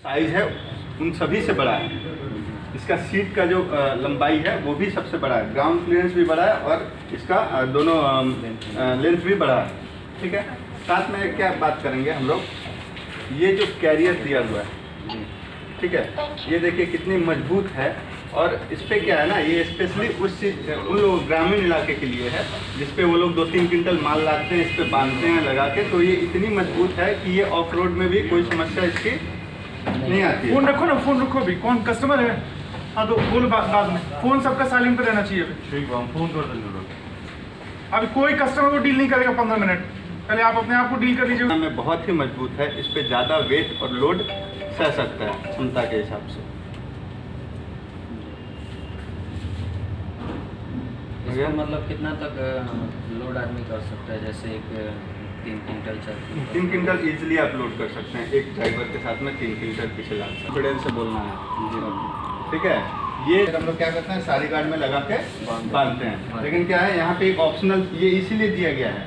Size है उन सभी से बड़ा है। इसका सीट का जो लंबाई है वो भी सबसे बड़ा है, ग्राउंड क्लियरेंस भी बड़ा है और इसका दोनों लेंथ भी बड़ा है। ठीक है, साथ में क्या बात करेंगे हम लोग, ये जो कैरियर दिया हुआ है, ठीक है, ये देखिए कितनी मजबूत है। और इस पर क्या है ना, ये स्पेशली उस चीज़ उन लोग ग्रामीण इलाके के लिए है जिस पे वो लोग 2-3 क्विंटल माल लाते हैं, इस पे बांधते हैं लगा के, तो ये इतनी मजबूत है कि ये ऑफ रोड में भी कोई समस्या इसकी नहीं आती है। फोन रखो ना, फोन रखो अभी, कौन कस्टमर है? हाँ तो बोलो बाद में, फोन सबका साइलेंट पे रहना चाहिए अभी। ठीक है, हम फोन कर देंगे। अभी कोई कस्टमर को डील नहीं करेगा 15 मिनट, पहले आप अपने आप को डील कर लीजिए। में बहुत ही मजबूत है, इस पे ज़्यादा वेट और लोड सह सकता है क्षमता के हिसाब से। इसमें मतलब कितना तक लोड आदमी कर सकता है? जैसे एक 3 क्विंटल 4 क्विंटल 3 क्विंटल ईजिली आप लोड कर सकते हैं, एक ड्राइवर के साथ में 3 क्विंटल पीछे ला सकते हैं। फिडेल से बोलना है, ठीक है। ये हम लोग क्या करते हैं, सारी गार्ड में लगा के बांधते हैं, लेकिन क्या है यहाँ पे एक ऑप्शनल ये इसीलिए दिया गया है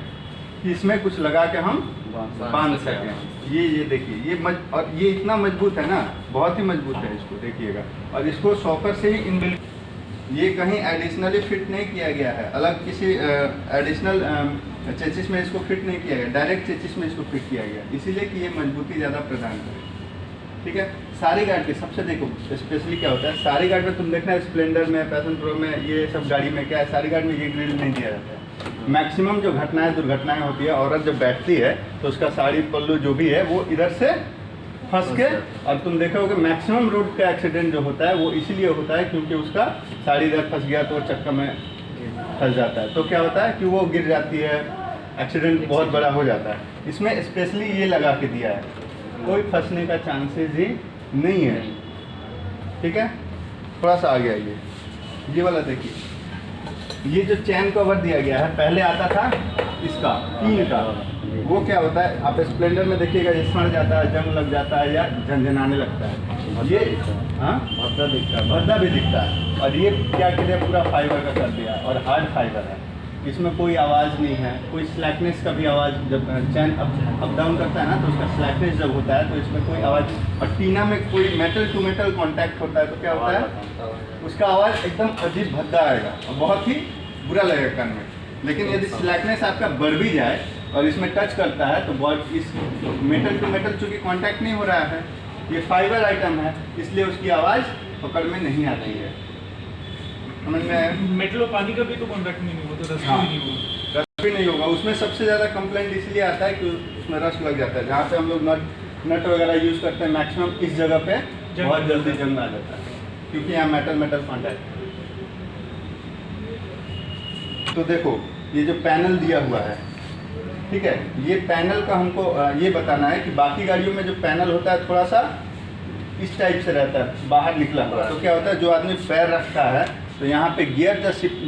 कि इसमें कुछ लगा के हम बांध सकें। ये देखिए और ये इतना मजबूत है ना, बहुत ही मजबूत है, इसको देखिएगा। और इसको शॉकर से ही इनबिल्ट, ये कहीं एडिशनली फिट नहीं किया गया है, अलग किसी एडिशनल चेचिस में इसको फिट नहीं किया गया, डायरेक्ट चेचिस में इसको फिट किया गया, इसीलिए कि ये मजबूती ज़्यादा प्रदान करे। ठीक है, सारी गाड़ी के सबसे देखो स्पेशली क्या होता है, सारी गाड़ी में तुम देखना स्प्लेंडर में, पैशन प्रो में, ये सब गाड़ी में क्या है, सारी गाड़ी में ये ग्रिल नहीं दिया जाता है। मैक्सिमम जो घटनाएं दुर्घटनाएं होती है, औरत जब बैठती है तो उसका साड़ी पल्लू जो भी है वो इधर से फंस के, और तुम देखोगे मैक्सिमम रोड का एक्सीडेंट जो होता है वो इसीलिए होता है क्योंकि उसका साड़ी इधर फंस गया तो वो चक्कर में फंस जाता है, तो क्या होता है कि वो गिर जाती है, एक्सीडेंट बहुत बड़ा हो जाता है। इसमें स्पेशली ये लगा के दिया है, कोई फंसने का चांसेस ही नहीं है। ठीक है, थोड़ा सा आ गया ये वाला देखिए, ये जो चैन कवर दिया गया है, पहले आता था इसका 3 का, वो क्या होता है, आप स्प्लेंडर में देखिएगा ये सड़ जाता है, जंग लग जाता है या झंझनाने लगता है, ये हाँ भद्दा दिखता है, भद्दा भी दिखता है। और ये क्या कहते हैं, पूरा फाइबर का कर दिया और हार्ड फाइबर है, इसमें कोई आवाज़ नहीं है, कोई स्लैकनेस का भी आवाज़, जब चैन अप डाउन करता है ना तो उसका स्लैकनेस जब होता है तो इसमें कोई आवाज़, और टीना में कोई मेटल टू मेटल कांटेक्ट होता है तो क्या होता है, उसका आवाज़ एकदम अजीब भद्दा आएगा और बहुत ही बुरा लगेगा कान में। लेकिन यदि स्लैकनेस आपका बढ़ भी जाए और इसमें टच करता है तो बहुत, इस मेटल टू मेटल चूँकि कांटेक्ट नहीं हो रहा है, ये फाइबर आइटम है, इसलिए उसकी आवाज़ पकड़ में नहीं आती है। समझ में, मेटल और पानी का भी तो कॉन्टैक्ट नहीं होता, रस्ट हाँ, नहीं होगा, रस्ट भी नहीं होगा। उसमें सबसे ज़्यादा कंप्लेंट इसलिए आता है कि उसमें रस्ट लग जाता है, जहाँ पे हम लोग नट वगैरह यूज़ करते हैं, मैक्सिमम इस जगह पे बहुत जल्दी जंग आ जाता है क्योंकि यहाँ मेटल कॉन्टैक्ट। तो देखो ये जो पैनल दिया हुआ है, ठीक है, ये पैनल का हमको ये बताना है कि बाकी गाड़ियों में जो पैनल होता है थोड़ा सा इस टाइप से रहता है, बाहर निकला हुआ, तो क्या होता है, जो आदमी पैर रखता है तो यहाँ पे गियर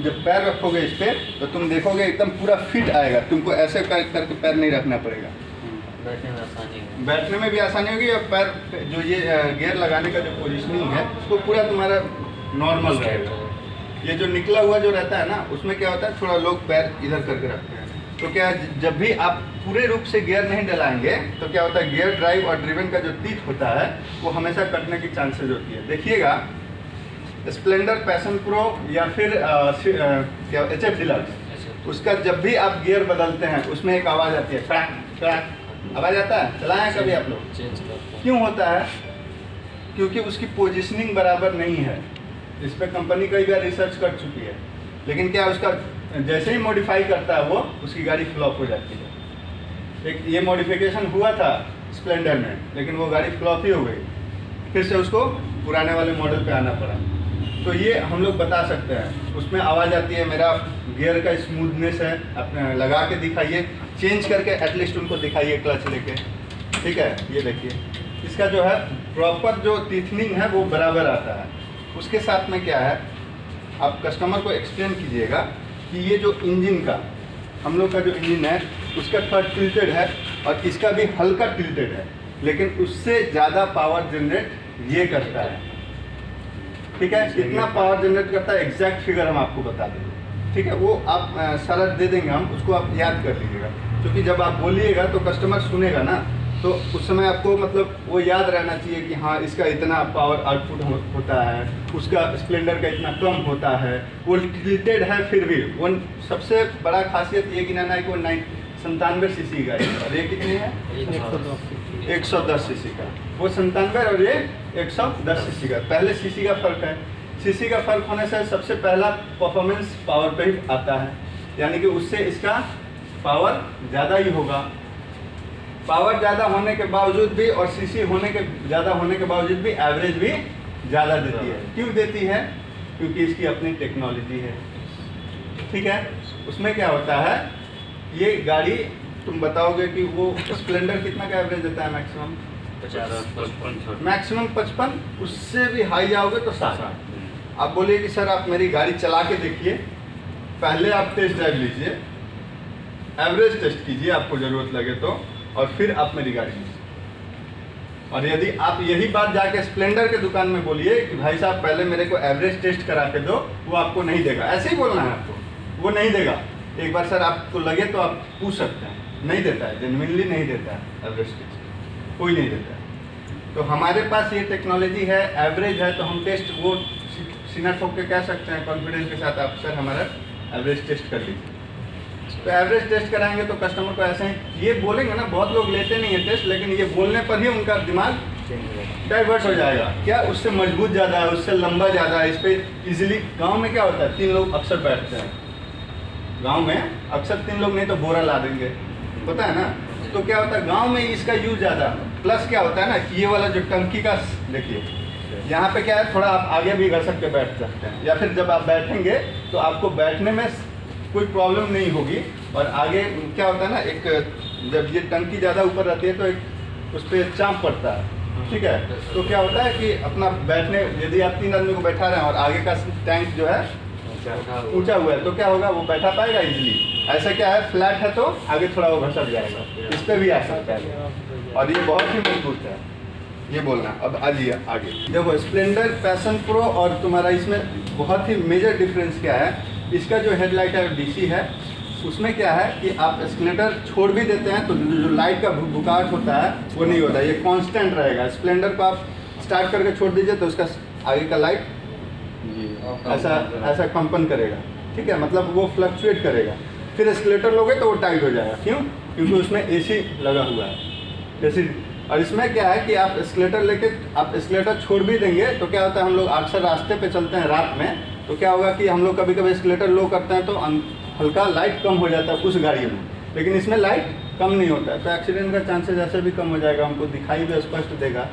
जब पैर रखोगे इस पर तो तुम देखोगे एकदम पूरा फिट आएगा, तुमको ऐसे करके पैर नहीं रखना पड़ेगा, बैठने में भी आसानी होगी, और पैर जो ये गियर लगाने का जो पोजिशनिंग है वो पूरा तुम्हारा नॉर्मल रहेगा। ये जो निकला हुआ जो रहता है ना, उसमें क्या होता है, थोड़ा लोग पैर इधर करके रखते हैं, तो क्या जब भी आप पूरे रूप से गियर नहीं डलाएंगे तो क्या होता है, गियर ड्राइव और ड्रिवन का जो टीथ होता है वो हमेशा कटने की चांसेस होती है। देखिएगा स्प्लेंडर, पैशन प्रो या फिर क्या HF डिलक्स, उसका जब भी आप गियर बदलते हैं उसमें एक आवाज़ आती है, क्रैक क्रैक आवाज़ आता है, चलाएं कभी आप लोग, क्यों होता है, क्योंकि उसकी पोजिशनिंग बराबर नहीं है। इस पर कंपनी कई बार रिसर्च कर चुकी है, लेकिन क्या उसका जैसे ही मॉडिफाई करता है वो उसकी गाड़ी फ्लॉप हो जाती है। एक ये मॉडिफिकेशन हुआ था स्प्लेंडर में, लेकिन वो गाड़ी फ्लॉप ही हो गई, फिर से उसको पुराने वाले मॉडल पे आना पड़ा। तो ये हम लोग बता सकते हैं, उसमें आवाज़ आती है, मेरा गियर का स्मूथनेस है, अपने लगा के दिखाइए, चेंज करके एटलीस्ट उनको दिखाइए क्लच लेके। ठीक है, ये देखिए इसका जो है प्रॉपर जो टीथनिंग है वो बराबर आता है। उसके साथ में क्या है, आप कस्टमर को एक्सप्लेन कीजिएगा कि ये जो इंजन का हम लोग का जो इंजन है उसका थोड़ा टिल्टेड है और इसका भी हल्का टिल्टेड है, लेकिन उससे ज़्यादा पावर जनरेट ये करता है। ठीक है, कितना पावर जनरेट करता है एग्जैक्ट फिगर हम आपको बता देंगे। ठीक है, वो आप सारा दे देंगे हम, उसको आप याद कर लीजिएगा, क्योंकि जब आप बोलिएगा तो कस्टमर सुनेगा ना, तो उस समय आपको मतलब वो याद रहना चाहिए कि हाँ इसका इतना पावर आउटपुट होता है, उसका स्प्लेंडर का इतना कम होता है, वो टिल्टेड है फिर भी वो सबसे बड़ा खासियत ये गिनाना है कि वो 97 सीसी का है और ये कितनी है 110 सीसी का, वो 97 और ये 110 सीसी का। पहले सीसी का फ़र्क है, सीसी का फ़र्क होने से सबसे पहला परफॉर्मेंस पावर पे ही आता है, यानी कि उससे इसका पावर ज़्यादा ही होगा। पावर ज़्यादा होने के बावजूद भी और सीसी होने के ज़्यादा होने के बावजूद भी एवरेज भी ज़्यादा देती है। क्यों देती है? क्योंकि इसकी अपनी टेक्नोलॉजी है, ठीक है। उसमें क्या होता है, ये गाड़ी तुम बताओगे कि वो स्प्लेंडर कितना का एवरेज देता है मैक्सिमम 50-55 मैक्सिमम 55, उससे भी हाई जाओगे तो 60। आप बोलिए कि सर आप मेरी गाड़ी चला के देखिए, पहले आप टेस्ट ड्राइव लीजिए, एवरेज टेस्ट कीजिए आपको ज़रूरत लगे तो, और फिर आप मेरी गाड़ी लीजिए। और यदि आप यही बात जाके स्प्लेंडर के दुकान में बोलिए कि भाई साहब पहले मेरे को एवरेज टेस्ट करा के दो, वो आपको नहीं देगा। ऐसे ही बोलना है आपको, वो नहीं देगा। एक बार सर आपको लगे तो आप पूछ सकते हैं, नहीं देता है, जेन्युइनली नहीं देता है एवरेज टेस्ट, कोई नहीं देता है। तो हमारे पास ये टेक्नोलॉजी है, एवरेज है, तो हम टेस्ट वो सीना ठोक के कह सकते हैं कॉन्फिडेंस के साथ, आप सर हमारा एवरेज टेस्ट कर लीजिए। तो एवरेज टेस्ट कराएंगे तो कस्टमर को ऐसे ही ये बोलेंगे ना, बहुत लोग लेते नहीं है टेस्ट, लेकिन ये बोलने पर ही उनका दिमाग डाइवर्ट हो जाएगा। क्या उससे मजबूत ज़्यादा है, उससे लंबा ज़्यादा है, इस पर ईजिली। गाँव में क्या होता है, 3 लोग अक्सर बैठते हैं, गांव में अक्सर 3 लोग नहीं तो बोरा ला देंगे, पता है ना। तो क्या होता है गांव में इसका यूज ज़्यादा, प्लस क्या होता है ना कि ये वाला जो टंकी का देखिए, यहाँ पे क्या है, थोड़ा आप आगे भी घसक के बैठ सकते हैं, या फिर जब आप बैठेंगे तो आपको बैठने में कोई प्रॉब्लम नहीं होगी। और आगे क्या होता है ना, एक जब ये टंकी ज़्यादा ऊपर रहती है तो एक उस पर चाँप पड़ता है, ठीक है। तो क्या होता है कि अपना बैठने, यदि आप 3 आदमी को बैठा रहे हैं और आगे का टैंक जो है ऊंचा हुआ है, तो क्या होगा, वो बैठा पाएगा इजीली। ऐसा क्या है, फ्लैट है तो आगे थोड़ा वो घसक जाएगा, इस पर भी आ सकता है, और ये बहुत ही मजबूत है, ये बोलना। अब आइए आगे, देखो स्प्लेंडर, पैशन प्रो और तुम्हारा इसमें बहुत ही मेजर डिफरेंस क्या है। इसका जो हेडलाइट है डीसी है, उसमें क्या है कि आप एस्केलेटर छोड़ भी देते हैं तो जो लाइट का भुकाहट होता है वो नहीं होता, ये कांस्टेंट रहेगा। स्प्लेंडर को आप स्टार्ट करके छोड़ दीजिए तो उसका आगे का लाइट ऐसा कंपन करेगा, ठीक है, मतलब वो फ्लक्चुएट करेगा। फिर एस्केलेटर लोगे तो वो टाइट हो जाएगा, क्यों? क्योंकि उसमें एसी लगा हुआ है, एसी। और इसमें क्या है कि आप एस्केलेटर लेके आप एस्केलेटर छोड़ भी देंगे तो क्या होता है, हम लोग अक्सर रास्ते पे चलते हैं रात में, तो क्या होगा कि हम लोग कभी कभी एस्केलेटर लो करते हैं तो हल्का लाइट कम हो जाता है उस गाड़ी में, लेकिन इसमें लाइट कम नहीं होता है, तो एक्सीडेंट का चांसेस ऐसे भी कम हो जाएगा, हमको दिखाई भी स्पष्ट देगा,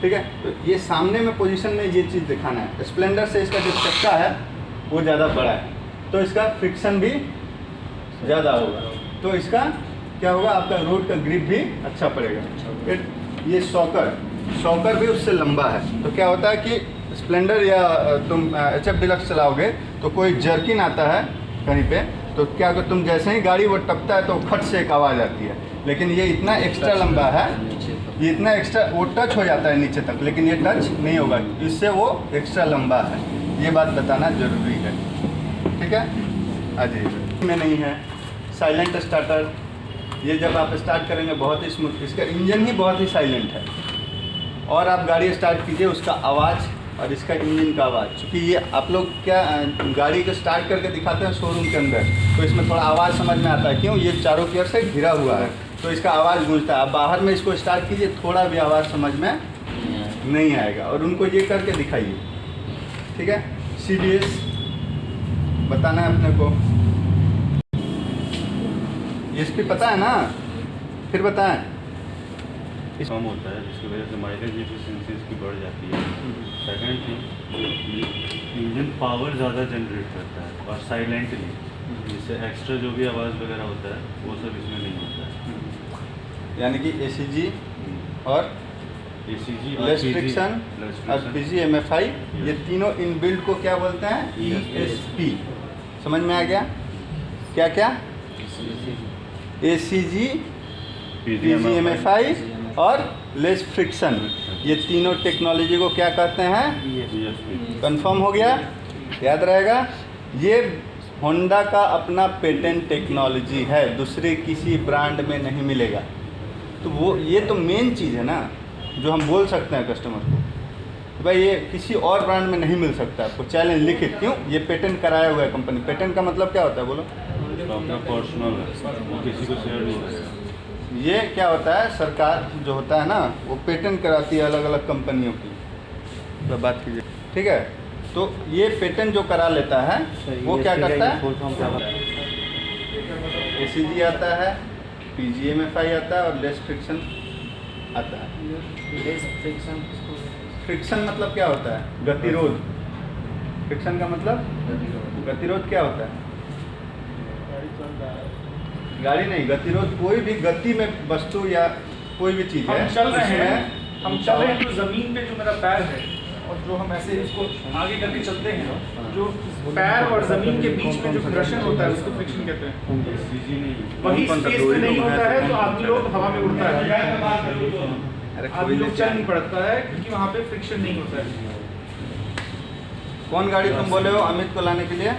ठीक है। तो ये सामने में पोजीशन में ये चीज़ दिखाना है। स्प्लेंडर से इसका जो चक्का है वो ज़्यादा बड़ा है, तो इसका फ्रिक्शन भी ज़्यादा होगा, तो इसका क्या होगा, आपका रोड का ग्रिप भी अच्छा पड़ेगा। फिर ये शॉकर भी उससे लंबा है, तो क्या होता है कि स्प्लेंडर या तुम HF डिलक्स चलाओगे तो कोई जर्किन आता है कहीं पे, तो क्या अगर तुम जैसे ही गाड़ी वो टपता है तो खट से एक आवाज़ आती है, लेकिन ये इतना एक्स्ट्रा लंबा है, ये इतना एक्स्ट्रा, वो टच हो जाता है नीचे तक, लेकिन ये टच नहीं होगा, इससे वो एक्स्ट्रा लंबा है, ये बात बताना ज़रूरी है, ठीक है। अजी में नहीं है साइलेंट स्टार्टर, ये जब आप स्टार्ट करेंगे बहुत ही स्मूथ, इसका इंजन ही बहुत ही साइलेंट है, और आप गाड़ी स्टार्ट कीजिए उसका आवाज़ और इसका इंजन का आवाज़, क्योंकि ये आप लोग क्या गाड़ी को स्टार्ट करके दिखाते हैं शोरूम के अंदर, तो इसमें थोड़ा आवाज़ समझ में आता है, क्यों, ये चारों की ओर से घिरा हुआ है तो इसका आवाज़ गूंजता है। आप बाहर में इसको स्टार्ट कीजिए, थोड़ा भी आवाज़ समझ में नहीं आएगा, और उनको ये करके दिखाइए, ठीक है। CBS बताना है अपने को, ESP पता है ना, फिर बताएं। कम होता है जिसकी वजह से माइलेज एफिशिएंसी इसकी बढ़ जाती है। सेकंड थिंग, इंजन पावर ज़्यादा जनरेट करता है और साइलेंटली, जिससे एक्स्ट्रा जो भी आवाज़ वगैरह होता है वो सब इसमें नहीं होता है। यानी कि ACG और ACG लेस फ्रिक्शन और PG-MFI, ये तीनों इन बिल्ड को क्या बोलते हैं, ESP। समझ में आ गया? क्या क्या? ACG, PG-MFI और लेस फ्रिक्शन, ये तीनों टेक्नोलॉजी को क्या कहते हैं? कंफर्म हो गया, याद रहेगा। ये होंडा का अपना पेटेंट टेक्नोलॉजी है, दूसरे किसी ब्रांड में नहीं मिलेगा। तो वो ये तो मेन चीज़ है ना जो हम बोल सकते हैं कस्टमर को, तो भाई ये किसी और ब्रांड में नहीं मिल सकता आपको, चैलेंज लिखित। क्यों? ये पेटेंट कराया हुआ है कंपनी। पेटेंट का मतलब क्या होता है बोलो? तो अपना पर्सनल है, वो किसी को शेयर नहीं करेगा। ये क्या होता है, सरकार जो होता है ना वो पेटेंट कराती है अलग अलग कंपनियों की। तो बात कीजिए, ठीक है। तो ये पेटेंट जो करा लेता है वो क्या करता है, ACG आता है, PGMFI आता है और लेस फ्रिक्शन आता है। फ्रिक्शन मतलब क्या होता है? गतिरोध। फ्रिक्शन का मतलब गतिरोध क्या होता है? गाड़ी नहीं, गतिरोध कोई भी गति में वस्तु या कोई भी चीज़ है। हम चल रहे हैं, उसमें हम चल रहे हैं तो ज़मीन पे जो मेरा पैर है और जो हम ऐसे इसको आगे करके चलते हैं, जो पैर और ज़मीन के बीच में जो घर्षण होता है उसको फ्रिक्शन कहते हैं। वही स्पेस में नहीं होता है तो आदमी लोग हवा में उड़ता है, आदमी लोग चल नहीं पड़ता है क्योंकि वहाँ पे फ्रिक्शन नहीं होता है। कौन गाड़ी तुम बोले हो अमित को लाने के लिए?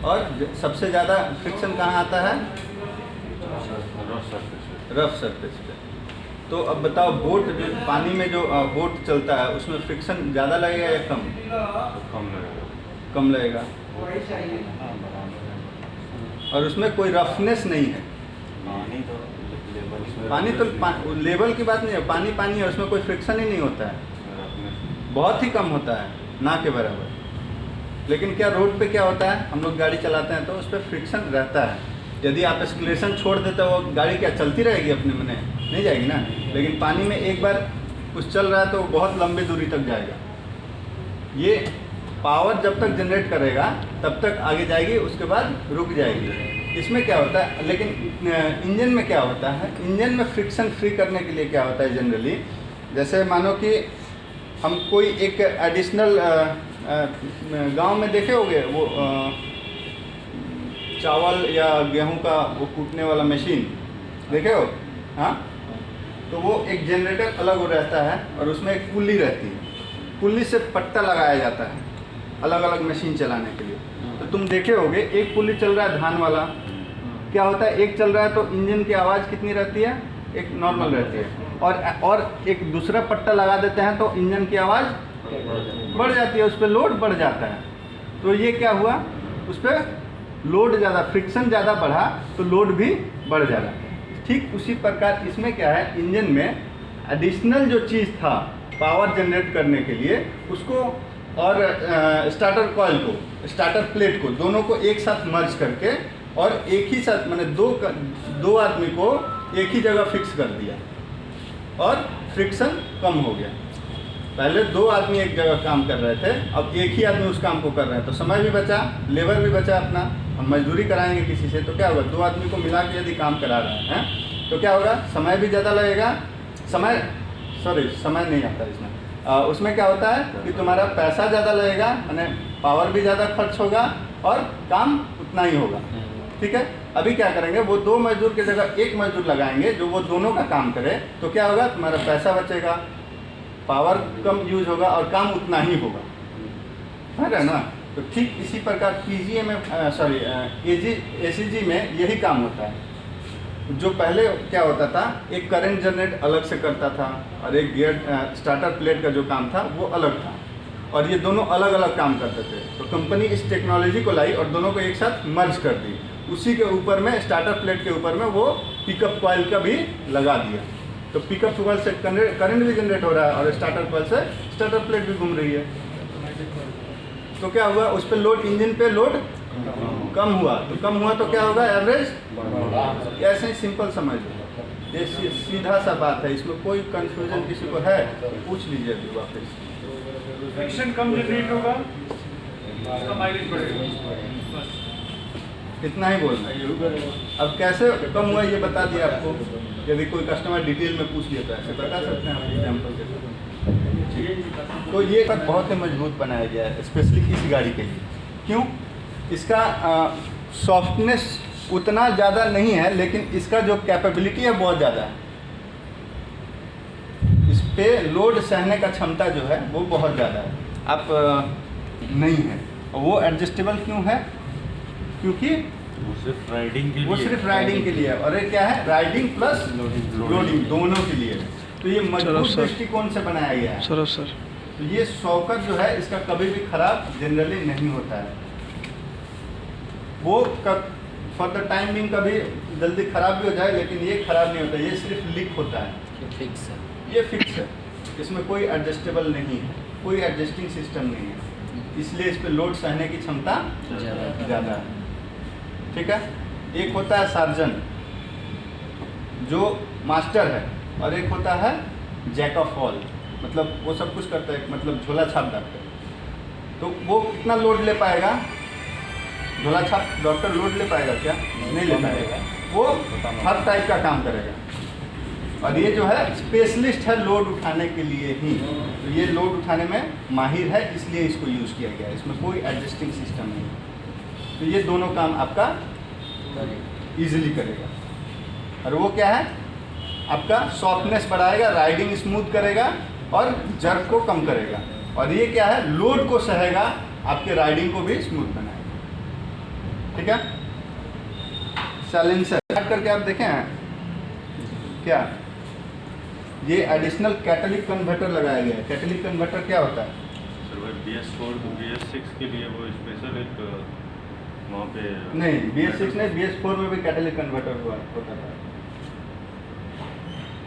और सबसे ज़्यादा फ्रिक्शन कहाँ आता है? रफ सरफेस पे। तो अब बताओ, बोट जो पानी में जो बोट चलता है उसमें फ्रिक्शन ज़्यादा लगेगा या कम? कम लगेगा। और उसमें कोई रफनेस नहीं है। पानी तो लेवल की बात नहीं है, पानी पानी है, उसमें कोई फ्रिक्शन ही नहीं होता है, बहुत ही कम होता है, ना के बराबर। लेकिन क्या रोड पे क्या होता है, हम लोग गाड़ी चलाते हैं तो उस पर फ्रिक्शन रहता है। यदि आप एक्सीलरेशन छोड़ देते हो गाड़ी क्या चलती रहेगी अपने मन? नहीं जाएगी ना। लेकिन पानी में एक बार कुछ चल रहा है तो बहुत लंबी दूरी तक जाएगा। ये पावर जब तक जनरेट करेगा तब तक आगे जाएगी, उसके बाद रुक जाएगी। इसमें क्या होता है, लेकिन इंजन में क्या होता है, इंजन में फ्रिक्शन फ्री करने के लिए क्या होता है जनरली, जैसे मानो कि हम कोई एक एडिशनल गांव में देखे होंगे वो चावल या गेहूं का वो कूटने वाला मशीन देखे हो? हाँ, तो वो एक जनरेटर अलग रहता है और उसमें एक पुल्ली रहती है, पुल्ली से पट्टा लगाया जाता है अलग अलग मशीन चलाने के लिए। तो तुम देखे होगे एक पुल्ली चल रहा है धान वाला, क्या होता है, एक चल रहा है तो इंजन की आवाज़ कितनी रहती है? एक नॉर्मल रहती है, और एक दूसरा पट्टा लगा देते हैं तो इंजन की आवाज़ बढ़ जाती है, उस पर लोड बढ़ जाता है। तो ये क्या हुआ, उस पर लोड ज़्यादा, फ्रिक्शन ज़्यादा बढ़ा तो लोड भी बढ़ जा रहा है। ठीक उसी प्रकार इसमें क्या है, इंजन में एडिशनल जो चीज़ था पावर जनरेट करने के लिए उसको, और स्टार्टर कॉइल को, स्टार्टर प्लेट को, दोनों को एक साथ मर्ज करके और एक ही साथ मैंने दो आदमी को एक ही जगह फिक्स कर दिया और फ्रिक्शन कम हो गया। पहले दो आदमी एक जगह काम कर रहे थे, अब एक ही आदमी उस काम को कर रहे हैं, तो समय भी बचा, लेबर भी बचा अपना। हम मजदूरी कराएंगे किसी से तो क्या होगा, दो आदमी को मिला के यदि काम करा रहे हैं तो क्या होगा, समय भी ज़्यादा लगेगा, समय नहीं आता इसमें। उसमें क्या होता है कि तुम्हारा पैसा ज़्यादा लगेगा, यानी पावर भी ज़्यादा खर्च होगा और काम उतना ही होगा। ठीक है, अभी क्या करेंगे, वो दो मजदूर की जगह एक मजदूर लगाएंगे जो वो दोनों का काम करे, तो क्या होगा, तुम्हारा पैसा बचेगा, पावर कम यूज होगा और काम उतना ही होगा, है ना। तो ठीक इसी प्रकार ACG में यही काम होता है। जो पहले क्या होता था, एक करंट जनरेट अलग से करता था और एक गियर स्टार्टर प्लेट का जो काम था वो अलग था, और ये दोनों अलग अलग काम करते थे। तो कंपनी इस टेक्नोलॉजी को लाई और दोनों को एक साथ मर्ज कर दी। उसी के ऊपर में, स्टार्टर प्लेट के ऊपर में वो पिकअप कॉइल का भी लगा दिया, तो पिकअप कॉइल से करंट भी जनरेट हो रहा है और स्टार्टर कॉइल से स्टार्टर प्लेट भी घूम रही है। तो क्या हुआ, उस पर लोड, इंजन पे लोड कम हुआ, तो कम हुआ तो क्या होगा, एवरेज। ऐसे ही सिंपल समझ लो, ये सीधा सा बात है, इसमें कोई कंफ्यूजन किसी को है तो पूछ लीजिए अभी वापस। फ्रिक्शन कम जनरेट होगा, उसका माइलेज बढ़ेगा, इतना ही बोलना है। अब कैसे कम हुआ ये बता दिया आपको, यदि कोई कस्टमर डिटेल में पूछ लिया तो ऐसे बता सकते हैं हम एग्जाम्पल के साथ। तो ये तक बहुत ही मजबूत बनाया गया है स्पेशली इस गाड़ी के लिए। क्यों, इसका सॉफ्टनेस उतना ज़्यादा नहीं है, लेकिन इसका जो कैपेबिलिटी है बहुत ज़्यादा है। इस पे लोड सहने का क्षमता जो है वो बहुत ज़्यादा है, आप नहीं है। और वो एडजस्टेबल क्यों है, क्योंकि वो सिर्फ राइडिंग के लिए, वो सिर्फ राइडिंग के लिए है, और ये क्या है, राइडिंग प्लस लोडिंग दोनों के लिए है। तो ये मजबूत दृष्टिकोण से बनाया गया है। सर तो ये शॉकर जो है इसका कभी भी खराब जनरली नहीं होता है, वो फॉर द टाइम बिंग कभी जल्दी खराब भी हो जाए, लेकिन ये खराब नहीं होता, ये सिर्फ लीक होता है, ये फिक्स है। ये फिक्स है, इसमें कोई एडजस्टेबल नहीं है, कोई एडजस्टिंग सिस्टम नहीं है, इसलिए इस पर लोड सहने की क्षमता ज़्यादा है। ठीक है, एक होता है सार्जन जो मास्टर है, और एक होता है जैक ऑफ ऑल, मतलब वो सब कुछ करता है, मतलब झोला छाप डॉक्टर। तो वो कितना लोड ले पाएगा, झोला छाप डॉक्टर लोड ले पाएगा क्या? नहीं ले पाएगा, वो हर टाइप का काम करेगा। और ये जो है स्पेशलिस्ट है लोड उठाने के लिए ही, तो ये लोड उठाने में माहिर है, इसलिए इसको यूज़ किया गया है, इसमें कोई एडजस्टिंग सिस्टम नहीं है। तो ये दोनों काम आपका इजीली करेगा। और वो क्या है, आपका सॉफ्टनेस बढ़ाएगा, राइडिंग स्मूथ करेगा और जर्क को कम करेगा। और ये क्या है, लोड को सहेगा, आपके राइडिंग को भी स्मूथ बनाएगा। ठीक है, साइलेंसर करके आप देखें क्या, ये एडिशनल कैटलिक कन्वर्टर लगाया गया है। कैटलिक कन्वर्टर क्या होता है? सर BS4 तो BS6 के लिए वो स्पेशल एक वहाँ पे नहीं, BS6 नहीं, BS4 में भी कैटलिक कन्वर्टर होता था।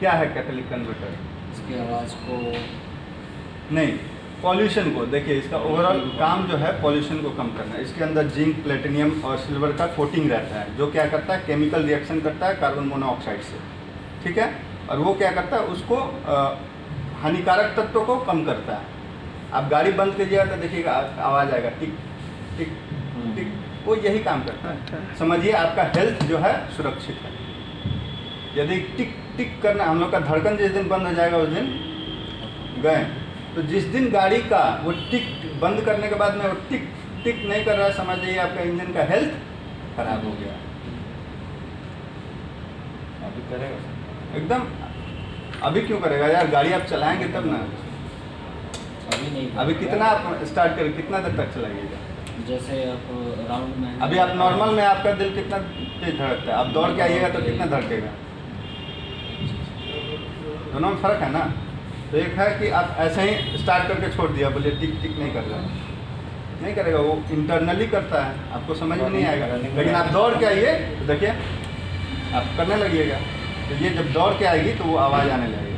क्या है कैटलिक कन्वर्टर? इसकी आवाज़ को नहीं, पॉल्यूशन को देखिए, इसका ओवरऑल काम जो है पॉल्यूशन को कम करना है। इसके अंदर जिंक, प्लेटिनियम और सिल्वर का कोटिंग रहता है, जो क्या करता है, केमिकल रिएक्शन करता है कार्बन मोनोऑक्साइड से। ठीक है, और वो क्या करता है, उसको हानिकारक तत्वों को कम करता है। आप गाड़ी बंद कीजिएगा तो देखिएगा आवाज़ आएगा, टिक टिक टिक, वो यही काम करता है। समझिए आपका हेल्थ जो है सुरक्षित है। यदि टिक टिक करना, हम लोग का धड़कन जिस दिन बंद हो जाएगा उस दिन गए। तो जिस दिन गाड़ी का वो टिक बंद करने के बाद में वो टिक टिक नहीं कर रहा है, समझ जाइए आपका इंजन का हेल्थ खराब हो गया। अभी करेगा एकदम, अभी क्यों करेगा यार, गाड़ी आप चलाएंगे तब ना। अभी नहीं, अभी कितना आप स्टार्ट करें, कितना देर तक चलाइएगा? जैसे आप राउंड में, अभी आप नॉर्मल में आपका दिल कितना तेज धड़कता है, आप दौड़ के आइएगा तो कितना धड़केगा? दोनों में फ़र्क है ना। तो एक है कि आप ऐसे ही स्टार्ट करके छोड़ दिया, बोलिए टिक टिक नहीं कर रहा है, नहीं करेगा, वो इंटरनली करता है, आपको समझ में नहीं आएगा। लेकिन आप दौड़ के आइए तो देखिए आप करने लगिएगा, तो ये जब दौड़ के आएगी तो वो आवाज़ आने लगेगी।